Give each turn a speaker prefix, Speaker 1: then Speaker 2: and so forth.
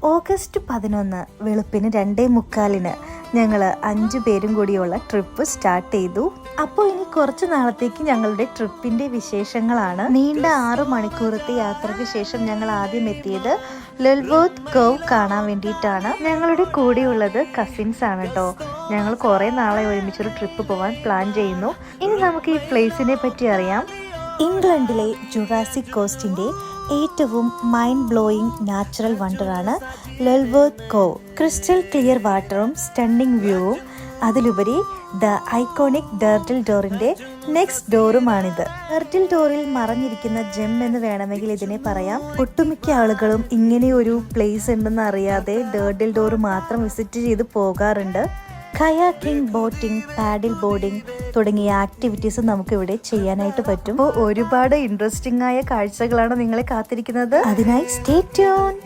Speaker 1: August 11 വെളുപ്പിന് 2:45 ഞങ്ങൾ 5 പേരും കൂടിയുള്ള ട്രിപ്പ് സ്റ്റാർട്ട് ചെയ്തു. അപ്പോൾ ഇനി കുറച്ച് നാളത്തേക്ക് ഞങ്ങളുടെ ട്രിപ്പിന്റെ വിശേഷങ്ങളാണ്. നീണ്ട 6 മണിക്കൂറത്തെ യാത്രയ്ക്ക് ശേഷം ഞങ്ങൾ ആദ്യം എത്തിയത് ലെൽവർത്ത് കോവ് കാണാൻ വേണ്ടിയിട്ടാണ്. ഞങ്ങളുടെ കൂടെയുള്ളത് കസിൻസ് ആണ് കേട്ടോ. ഞങ്ങൾ കുറേ നാളെ ഒരുമിച്ചൊരു ട്രിപ്പ് പോകാൻ പ്ലാൻ ചെയ്യുന്നു. ഇനി നമുക്ക് ഈ പ്ലേസിനെ പറ്റി അറിയാം. ഇംഗ്ലണ്ടിലെ ജുറാസിക് കോസ്റ്റിന്റെ ഏറ്റവും മൈൻഡ് ബ്ലോയിങ് നാച്ചുറൽ വണ്ടറാണ് ലെൽവർത്ത് കോവ്. ക്രിസ്റ്റൽ ക്ലിയർ വാട്ടറും സ്റ്റണ്ണിങ് വ്യൂവും, അതിലുപരി ദ ഐക്കോണിക് ഡർട്ടിൽ ഡോറിന്റെ നെക്സ്റ്റ് ഡോറുമാണിത്. ഡർട്ടിൽ ഡോറിൽ മറഞ്ഞിരിക്കുന്ന ജെം എന്ന് വേണമെങ്കിൽ ഇതിനെ പറയാം. ഒട്ടുമിക്ക ആളുകളും ഇങ്ങനെ ഒരു പ്ലേസ് ഉണ്ടെന്ന് അറിയാതെ ഡർട്ടിൽ ഡോർ മാത്രം വിസിറ്റ് ചെയ്ത് പോകാറുണ്ട്. കയാക്കിംഗ്, ബോട്ടിംഗ്, പാഡിൽ ബോർഡിംഗ് തുടങ്ങിയ ആക്ടിവിറ്റീസ് നമുക്ക് ഇവിടെ ചെയ്യാനായിട്ട് പറ്റും. അപ്പോൾ ഒരുപാട് ഇൻട്രസ്റ്റിംഗ് ആയ കാഴ്ചകളാണ് നിങ്ങളെ കാത്തിരിക്കുന്നത്. അതിനായി സ്റ്റേ ട്യൂൺഡ്.